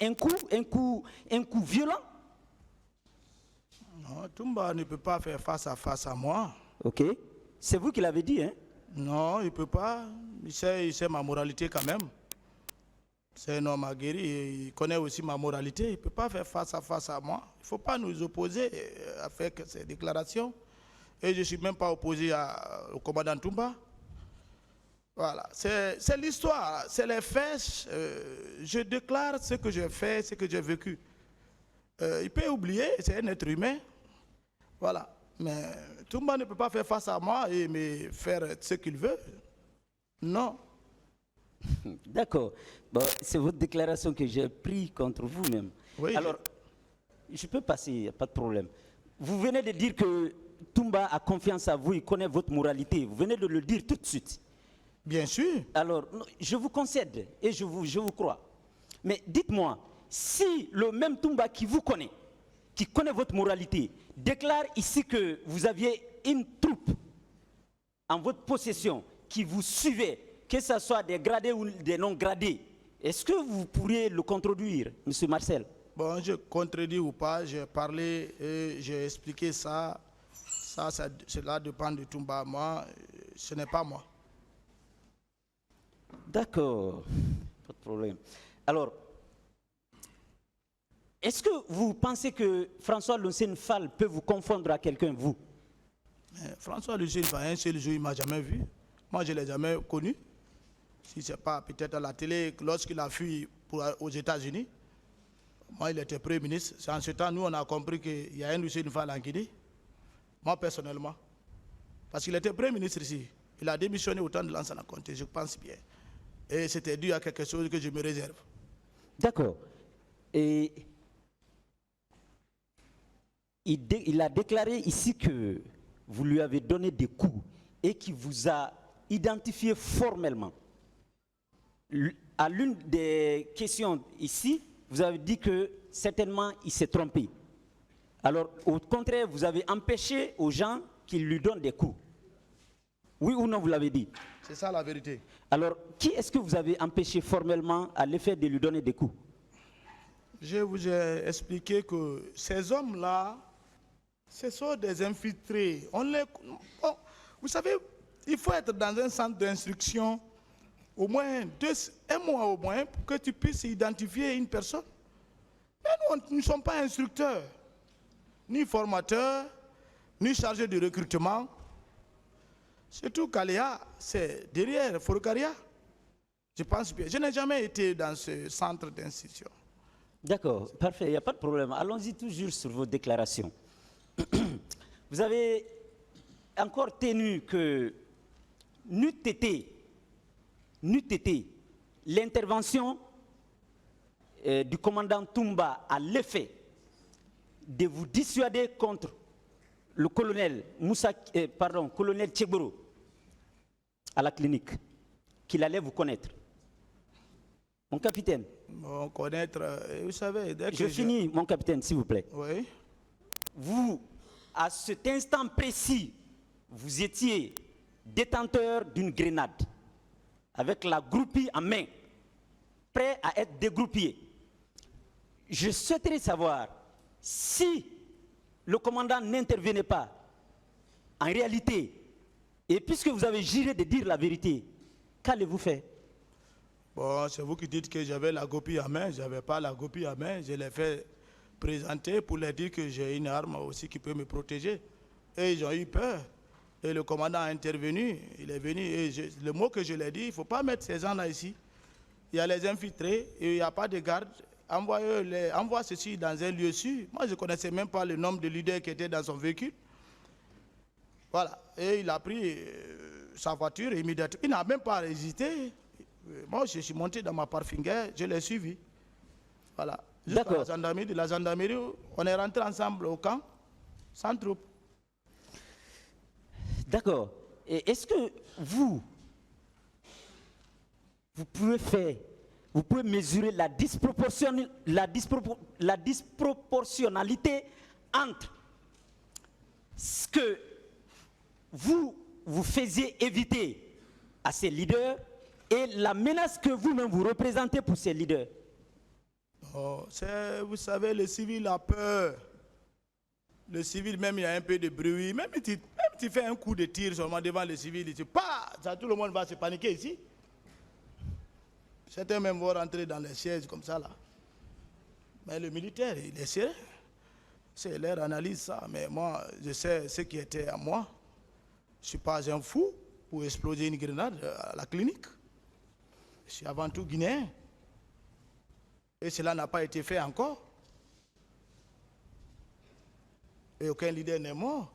un coup violent? Non, Toumba ne peut pas faire face à moi. Ok. C'est vous qui l'avez dit, hein? Non, il ne peut pas. Il sait ma moralité quand même. C'est un homme aguerri et il connaît aussi ma moralité. Il ne peut pas faire face à moi. Il ne faut pas nous opposer avec ces déclarations. Et je ne suis même pas opposé au commandant Toumba. Voilà, c'est l'histoire, c'est les faits. Je déclare ce que j'ai fait, ce que j'ai vécu. Il peut oublier, c'est un être humain. Voilà. Mais Toumba ne peut pas faire face à moi et me faire ce qu'il veut. Non. D'accord. Bon, c'est votre déclaration que j'ai prise contre vous-même. Oui, alors, je peux passer, il n'y a pas de problème. Vous venez de dire que Toumba a confiance à vous, il connaît votre moralité. Vous venez de le dire tout de suite. Bien sûr. Alors, je vous concède et je vous crois. Mais dites-moi, si le même Toumba qui vous connaît, qui connaît votre moralité, déclare ici que vous aviez une troupe en votre possession qui vous suivait, que ce soit des gradés ou des non gradés, est-ce que vous pourriez le contredire, M. Marcel? Bon, je contredis ou pas, j'ai parlé et j'ai expliqué ça. Cela dépend de Toumba. Moi, ce n'est pas moi. D'accord, pas de problème. Alors, est-ce que vous pensez que François Lucien Fall peut vous confondre à quelqu'un, vous? François Lucien Fall, un seul jour, il ne m'a jamais vu. Moi, je ne l'ai jamais connu. Si ce n'est pas peut-être à la télé, lorsqu'il a fui aux États-Unis, moi, il était Premier ministre. C'est en ce temps, nous, on a compris qu'il y a un Lucien Fall en Guinée. Moi, personnellement. Parce qu'il était Premier ministre ici. Il a démissionné au temps de Lansana Conté, je pense bien. Et c'était dû à quelque chose que je me réserve. D'accord. Et il a déclaré ici que vous lui avez donné des coups et qu'il vous a identifié formellement. À l'une des questions ici, vous avez dit que certainement il s'est trompé. Alors, au contraire, vous avez empêché aux gens qu'ils lui donnent des coups. Oui ou non, vous l'avez dit? C'est ça la vérité. Alors, qui est-ce que vous avez empêché formellement à l'effet de lui donner des coups? Je vous ai expliqué que ces hommes-là, ce sont des infiltrés. Vous savez, il faut être dans un centre d'instruction au moins un mois au moins pour que tu puisses identifier une personne. Mais nous ne sommes pas instructeurs, ni formateurs, ni chargés de recrutement. Surtout Kaléa, c'est derrière Forokaria. Je pense bien. Je n'ai jamais été dans ce centre d'instruction. D'accord, parfait, il n'y a pas de problème. Allons-y toujours sur vos déclarations. Vous avez encore tenu que n'eût été l'intervention du commandant Toumba à l'effet de vous dissuader contre le colonel colonel Tcheboro à la clinique, qu'il allait vous connaître. Mon capitaine. Bon, connaître, vous savez... Je finis, mon capitaine, s'il vous plaît. Oui. Vous, à cet instant précis, vous étiez détenteur d'une grenade, avec la groupie en main, prêt à être dégroupé. Je souhaiterais savoir si le commandant n'intervenait pas, en réalité, et puisque vous avez juré de dire la vérité, qu'allez-vous faire? Bon, c'est vous qui dites que j'avais la copie en main. Je n'avais pas la copie en main. Je l'ai fait présenter pour leur dire que j'ai une arme aussi qui peut me protéger. Et ils ont eu peur. Et le commandant a intervenu. Il est venu. Et le mot que je lui ai dit, il ne faut pas mettre ces gens-là ici. Il y a les infiltrés et il n'y a pas de garde. Envoie ceci dans un lieu sûr. Moi, je ne connaissais même pas le nombre de leaders qui étaient dans son véhicule. Voilà. Et il a pris sa voiture immédiatement. Il n'a même pas hésité. Moi, je suis monté dans ma parfinguère, je l'ai suivi. Voilà. Jusqu'à la gendarmerie. De la gendarmerie, on est rentré ensemble au camp, sans troupe. D'accord. Et est-ce que vous pouvez mesurer la disproportionnalité entre ce que vous faisiez éviter à ces leaders et la menace que vous-même vous représentez pour ces leaders? Oh, vous savez, le civil a peur. Le civil, même il y a un peu de bruit. Même tu fais un coup de tir seulement devant le civil, il dit, pas, ça, tout le monde va se paniquer ici. Certains même vont rentrer dans les sièges comme ça là. Mais le militaire, il est sérieux. C'est leur analyse ça. Mais moi, je sais ce qui était à moi. Je ne suis pas un fou pour exploser une grenade à la clinique. Je suis avant tout guinéen. Et cela n'a pas été fait encore. Et aucun leader n'est mort.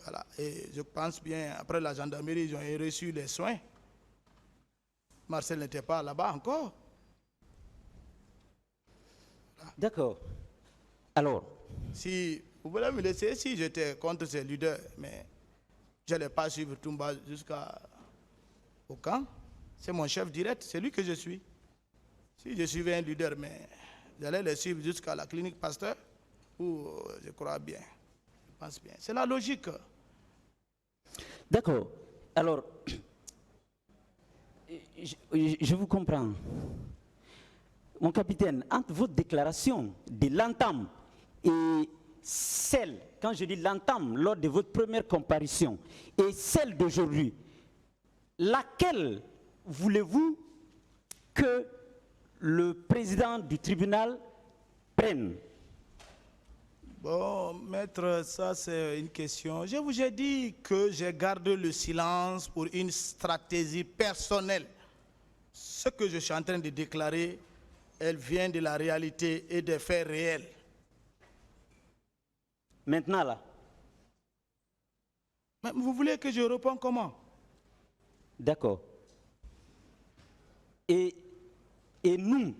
Voilà. Et je pense bien, après la gendarmerie, ils ont reçu les soins. Marcel n'était pas là-bas encore. Voilà. D'accord. Alors, Si vous voulez me laisser, si j'étais contre ces leaders, mais je n'allais pas suivre Toumba jusqu'au camp. C'est mon chef direct, c'est lui que je suis. Si je suivais un leader, mais j'allais le suivre jusqu'à la clinique Pasteur, où je crois bien, je pense bien. C'est la logique. d'accord. Alors, je vous comprends. Mon capitaine, entre votre déclaration de l'entame et celle, quand je dis l'entame, lors de votre première comparution, et celle d'aujourd'hui, laquelle voulez-vous que le président du tribunal prenne? Bon, maître, ça c'est une question. Je vous ai dit que j'ai gardé le silence pour une stratégie personnelle. Ce que je suis en train de déclarer, elle vient de la réalité et des faits réels. Maintenant là, Mais vous voulez que je réponde comment? d'accord. Et nous,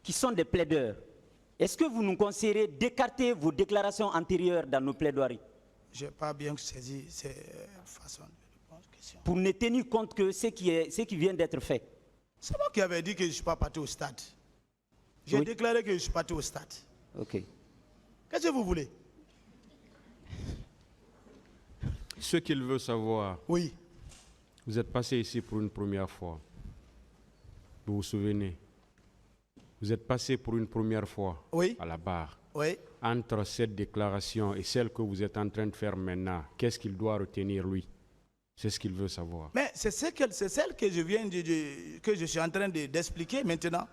qui sommes des plaideurs, est-ce que vous nous conseillerez d'écarter vos déclarations antérieures dans nos plaidoiries? Je n'ai pas bien saisi ces façons de répondre aux questions. Pour ne tenir compte que ce qui vient d'être fait. C'est moi qui avais dit que je ne suis pas parti au stade. J'ai Oui. déclaré que je suis parti au stade. Ok. Qu'est-ce que vous voulez? Ce qu'il veut savoir, Oui. vous êtes passé ici pour une première fois. Vous vous souvenez? Vous êtes passé pour une première fois Oui. à la barre. Oui. Entre cette déclaration et celle que vous êtes en train de faire maintenant, qu'est-ce qu'il doit retenir, lui? C'est ce qu'il veut savoir. Mais c'est celle que je viens que je suis en train d'expliquer maintenant.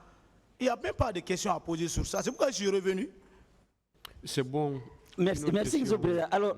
Il n'y a même pas de questions à poser sur ça. C'est pourquoi je suis revenu. C'est bon. Merci, Une autre merci, Monsieur question. le Président. Alors,